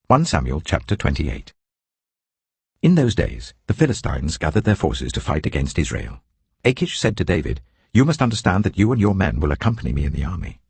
1 Samuel chapter 28. In those days the Philistines gathered their forces to fight against Israel. Achish said to David, "You must understand that you and your men will accompany me in the army."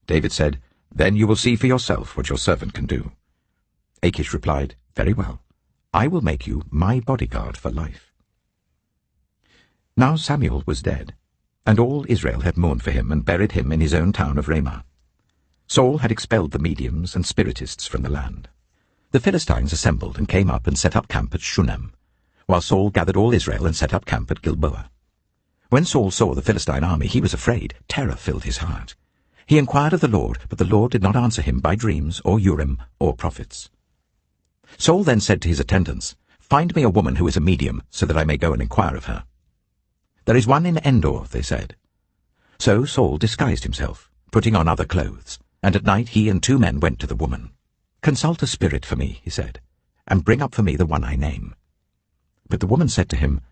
David said, "Then you will see for yourself what your servant can do." Achish replied, "Very well. I will make you my bodyguard for life." Now Samuel was dead, and all Israel had mourned for him and buried him in his own town of Ramah. Saul had expelled the mediums and spiritists from the land. The Philistines assembled and came up and set up camp at Shunem, while Saul gathered all Israel and set up camp at Gilboa. When Saul saw the Philistine army, he was afraid. Terror filled his heart. He inquired of the Lord, but the Lord did not answer him by dreams or Urim or prophets. Saul then said to his attendants, "Find me a woman who is a medium, so that I may go and inquire of her." "There is one in Endor," they said. So Saul disguised himself, putting on other clothes, and at night he and 2 men went to the woman. "Consult a spirit for me," he said, "and bring up for me the one I name." But the woman said to him,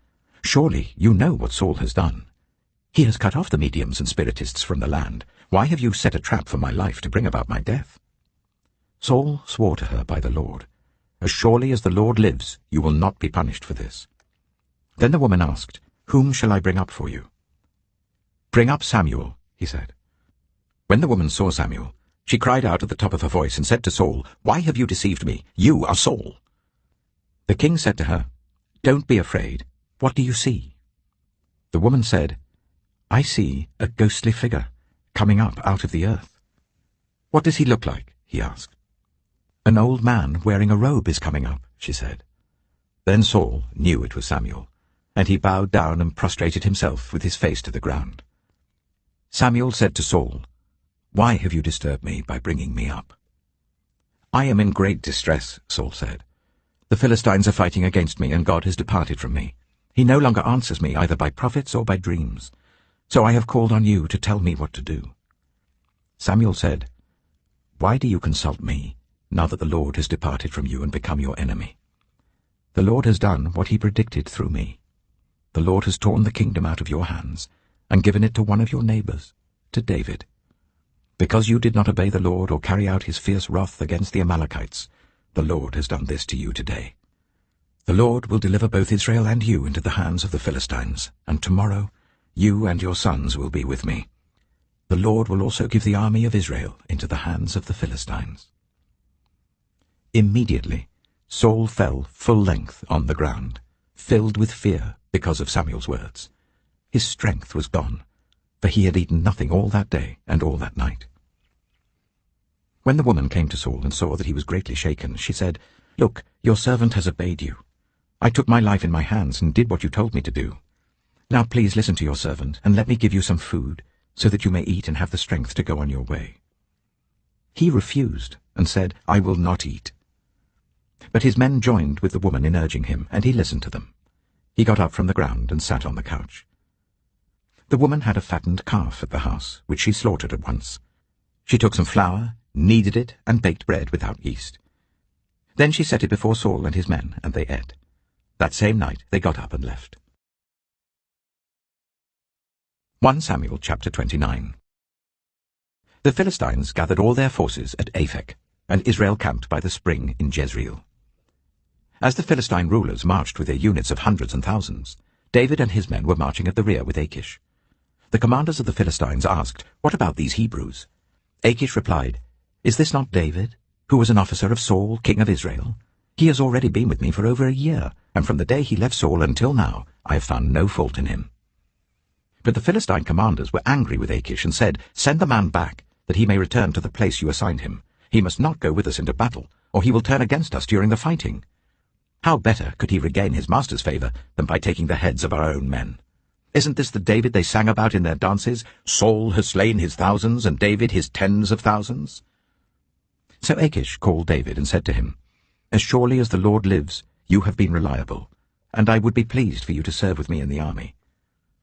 "Surely you know what Saul has done. He has cut off the mediums and spiritists from the land. Why have you set a trap for my life to bring about my death?" Saul swore to her by the Lord, "As surely as the Lord lives, you will not be punished for this." Then the woman asked, "Whom shall I bring up for you?" "Bring up Samuel," he said. When the woman saw Samuel, she cried out at the top of her voice and said to Saul, "Why have you deceived me? You are Saul." The king said to her, "Don't be afraid. What do you see?" The woman said, "I see a ghostly figure coming up out of the earth." "What does he look like?" he asked. "An old man wearing a robe is coming up," she said. Then Saul knew it was Samuel, and he bowed down and prostrated himself with his face to the ground. Samuel said to Saul, "Why have you disturbed me by bringing me up?" "I am in great distress," Saul said. "The Philistines are fighting against me, and God has departed from me. He no longer answers me either by prophets or by dreams. So I have called on you to tell me what to do." Samuel said, "Why do you consult me, now that the Lord has departed from you and become your enemy? The Lord has done what he predicted through me. The Lord has torn the kingdom out of your hands and given it to one of your neighbors, to David. Because you did not obey the Lord or carry out his fierce wrath against the Amalekites, the Lord has done this to you today. The Lord will deliver both Israel and you into the hands of the Philistines, and tomorrow you and your sons will be with me. The Lord will also give the army of Israel into the hands of the Philistines." Immediately Saul fell full length on the ground, filled with fear because of Samuel's words. His strength was gone, for he had eaten nothing all that day and all that night. When the woman came to Saul and saw that he was greatly shaken, she said, "Look, your servant has obeyed you. I took my life in my hands and did what you told me to do. Now please listen to your servant, and let me give you some food, so that you may eat and have the strength to go on your way." He refused and said, "I will not eat." But his men joined with the woman in urging him, and he listened to them. He got up from the ground and sat on the couch. The woman had a fattened calf at the house, which she slaughtered at once. She took some flour, kneaded it, and baked bread without yeast. Then she set it before Saul and his men, and they ate. That same night they got up and left. 1 Samuel chapter 29. The Philistines gathered all their forces at Aphek, and Israel camped by the spring in Jezreel. As the Philistine rulers marched with their units of hundreds and thousands, David and his men were marching at the rear with Achish. The commanders of the Philistines asked, "What about these Hebrews?" Achish replied, "Is this not David, who was an officer of Saul, king of Israel? He has already been with me for over a year, and from the day he left Saul until now I have found no fault in him." But the Philistine commanders were angry with Achish and said, "Send the man back, that he may return to the place you assigned him. He must not go with us into battle, or he will turn against us during the fighting. How better could he regain his master's favor than by taking the heads of our own men? Isn't this the David they sang about in their dances? Saul has slain his thousands, and David his tens of thousands." So Achish called David and said to him, "As surely as the Lord lives, you have been reliable, and I would be pleased for you to serve with me in the army.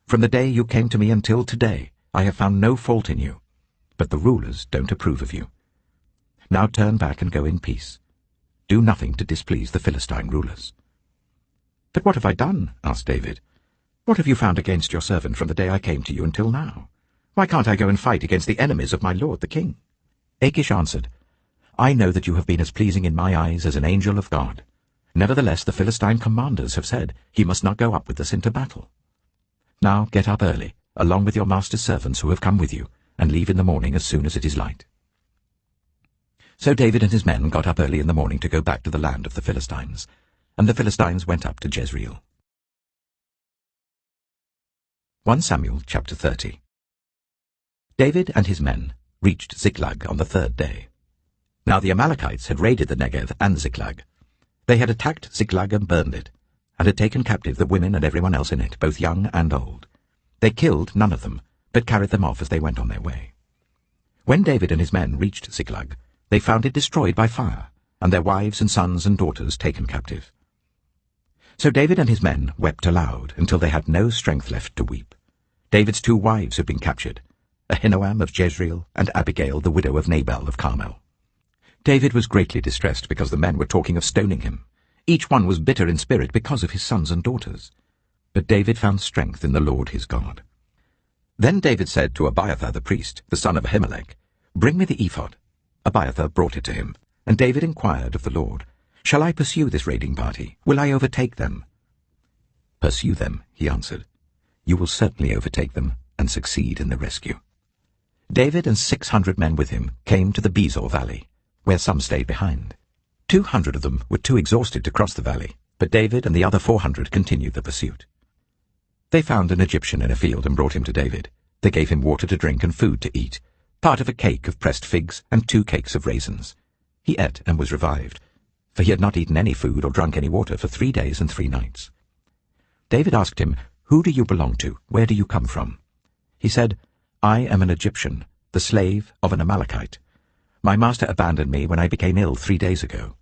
From the day you came to me until today, I have found no fault in you, but the rulers don't approve of you. Now turn back and go in peace. Do nothing to displease the Philistine rulers." "But what have I done?" asked David. "What have you found against your servant from the day I came to you until now? Why can't I go and fight against the enemies of my lord the king?" Achish answered, I know that you have been as pleasing in my eyes as an angel of God. Nevertheless the Philistine commanders have said, he must not go up with us into battle. Now get up early, along with your master's servants who have come with you, and leave in the morning as soon as it is light." So David and his men got up early in the morning to go back to the land of the Philistines, and the Philistines went up to Jezreel. 1 Samuel chapter 30. David and his men reached Ziklag on the third day. Now the Amalekites had raided the Negev and Ziklag. They had attacked Ziklag and burned it, and had taken captive the women and everyone else in it, both young and old. They killed none of them, but carried them off as they went on their way. When David and his men reached Ziklag, they found it destroyed by fire, and their wives and sons and daughters taken captive. So David and his men wept aloud until they had no strength left to weep. David's 2 wives had been captured, Ahinoam of Jezreel and Abigail the widow of Nabal of Carmel. David was greatly distressed because the men were talking of stoning him. Each one was bitter in spirit because of his sons and daughters. But David found strength in the Lord his God. Then David said to Abiathar the priest, the son of Ahimelech, "Bring me the ephod." Abiathar brought it to him, and David inquired of the Lord, "Shall I pursue this raiding party? Will I overtake them?" "Pursue them," he answered. "You will certainly overtake them and succeed in the rescue." David and 600 men with him came to the Bezor valley, where some stayed behind. 200 of them were too exhausted to cross the valley, but David and the other 400 continued the pursuit. They found an Egyptian in a field and brought him to David. They gave him water to drink and food to eat, part of a cake of pressed figs and 2 cakes of raisins. He ate and was revived, for he had not eaten any food or drunk any water for 3 days and 3 nights. David asked him, "Who do you belong to? Where do you come from?" He said, "I am an Egyptian, the slave of an Amalekite. My master abandoned me when I became ill 3 days ago.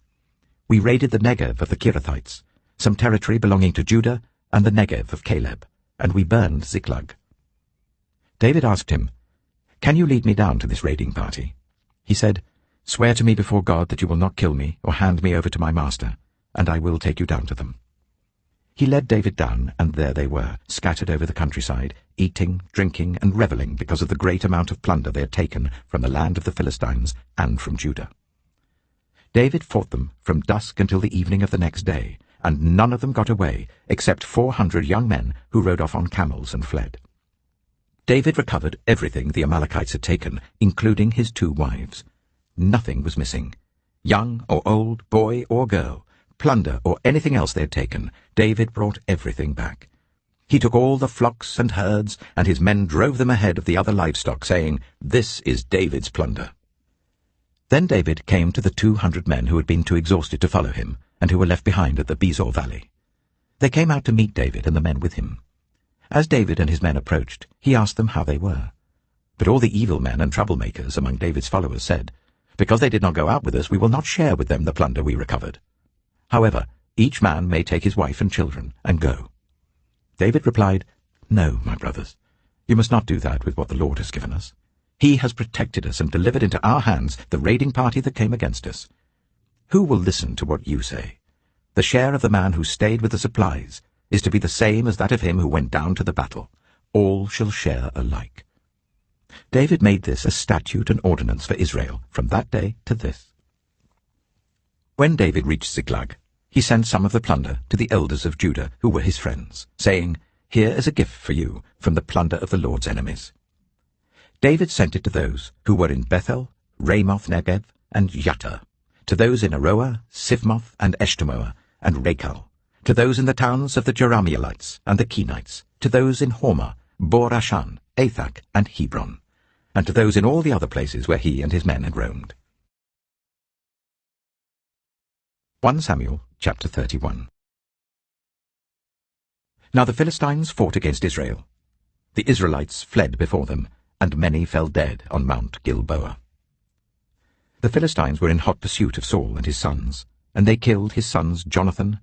We raided the Negev of the Kirithites, some territory belonging to Judah, and the Negev of Caleb, and we burned Ziklag." David asked him, "Can you lead me down to this raiding party?" He said, "Swear to me before God that you will not kill me or hand me over to my master, and I will take you down to them." He led David down, and there they were, scattered over the countryside, eating, drinking, and reveling because of the great amount of plunder they had taken from the land of the Philistines and from Judah. David fought them from dusk until the evening of the next day, and none of them got away, except 400 young men who rode off on camels and fled. David recovered everything the Amalekites had taken, including his 2 wives. Nothing was missing. Young or old, boy or girl, plunder or anything else they had taken, David brought everything back. He took all the flocks and herds, and his men drove them ahead of the other livestock, saying, "This is David's plunder." Then David came to the 200 men who had been too exhausted to follow him, and who were left behind at the Bezor valley. They came out to meet David and the men with him. As David and his men approached, he asked them how they were. But all the evil men and troublemakers among David's followers said, "Because they did not go out with us, we will not share with them the plunder we recovered. However, each man may take his wife and children and go." David replied, "No, my brothers, you must not do that with what the Lord has given us. He has protected us and delivered into our hands the raiding party that came against us. Who will listen to what you say? The share of the man who stayed with the supplies is to be the same as that of him who went down to the battle. All shall share alike." David made this a statute and ordinance for Israel from that day to this. When David reached Ziklag, he sent some of the plunder to the elders of Judah who were his friends, saying, "Here is a gift for you from the plunder of the Lord's enemies." David sent it to those who were in Bethel, Ramoth Negev, and Yattah, to those in Aroah, Sifmoth, and Eshtemoa, and Rachel, to those in the towns of the Jerahmeelites and the Kenites, to those in Hormah, Bor-Ashan, Athak, and Hebron, and to those in all the other places where he and his men had roamed. 1 Samuel chapter 31. Now the Philistines fought against Israel. The Israelites fled before them, and many fell dead on Mount Gilboa. The Philistines were in hot pursuit of Saul and his sons, and they killed his sons Jonathan,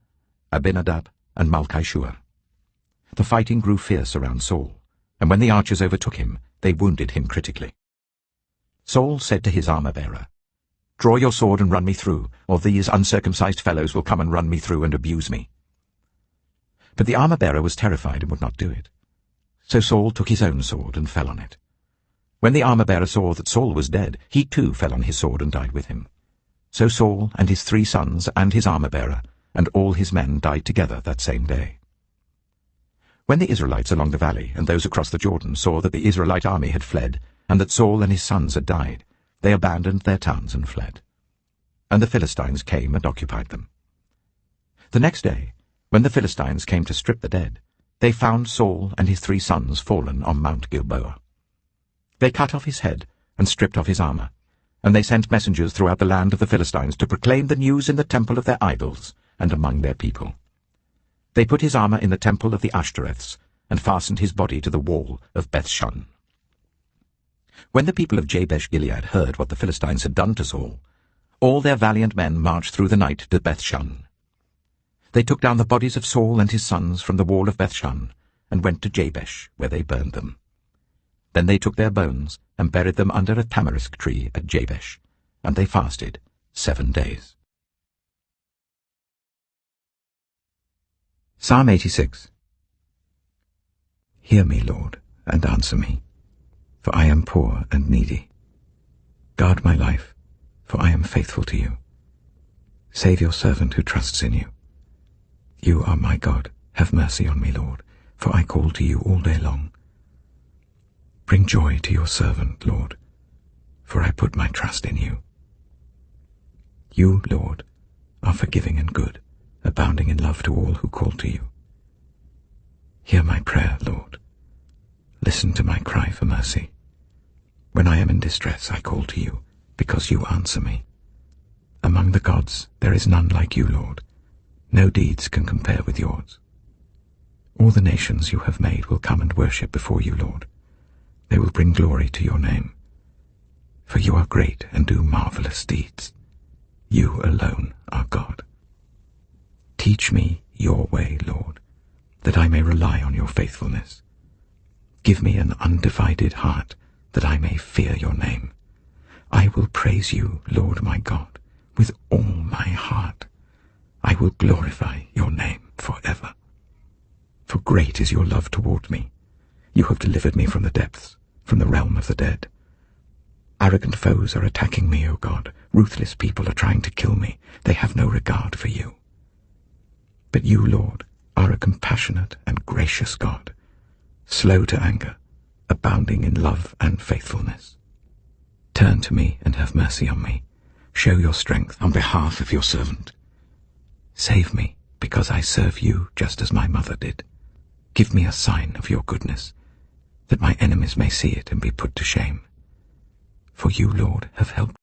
Abinadab, and Malchishua. The fighting grew fierce around Saul, and when the archers overtook him, they wounded him critically. Saul said to his armor-bearer, "Draw your sword and run me through, or these uncircumcised fellows will come and run me through and abuse me." But the armor-bearer was terrified and would not do it. So Saul took his own sword and fell on it. When the armor-bearer saw that Saul was dead, he too fell on his sword and died with him. So Saul and his 3 sons and his armor-bearer and all his men died together that same day. When the Israelites along the valley and those across the Jordan saw that the Israelite army had fled, and that Saul and his sons had died, they abandoned their towns and fled. And the Philistines came and occupied them. The next day, when the Philistines came to strip the dead, they found Saul and his 3 sons fallen on Mount Gilboa. They cut off his head and stripped off his armor, and they sent messengers throughout the land of the Philistines to proclaim the news in the temple of their idols and among their people. They put his armor in the temple of the Ashtoreths, and fastened his body to the wall of Bethshan. When the people of Jabesh-Gilead heard what the Philistines had done to Saul, all their valiant men marched through the night to Bethshan. They took down the bodies of Saul and his sons from the wall of Bethshan, and went to Jabesh, where they burned them. Then they took their bones and buried them under a tamarisk tree at Jabesh, and they fasted 7 days. Psalm 86. Hear me, Lord, and answer me, for I am poor and needy. Guard my life, for I am faithful to you. Save your servant who trusts in you. You are my God. Have mercy on me, Lord, for I call to you all day long. Bring joy to your servant, Lord, for I put my trust in you. You, Lord, are forgiving and good, abounding in love to all who call to you. Hear my prayer, Lord. Listen to my cry for mercy. When I am in distress, I call to you, because you answer me. Among the gods there is none like you, Lord. No deeds can compare with yours. All the nations you have made will come and worship before you, Lord. They will bring glory to your name. For you are great and do marvelous deeds. You alone are God. Teach me your way, Lord, that I may rely on your faithfulness. Give me an undivided heart, that I may fear your name. I will praise you, Lord my God, with all my heart. I will glorify your name forever. For great is your love toward me. You have delivered me from the depths, from the realm of the dead. Arrogant foes are attacking me, O God. Ruthless people are trying to kill me. They have no regard for you. But you, Lord, are a compassionate and gracious God, slow to anger, abounding in love and faithfulness. Turn to me and have mercy on me. Show your strength on behalf of your servant. Save me, because I serve you just as my mother did. Give me a sign of your goodness, that my enemies may see it and be put to shame. For you, Lord, have helped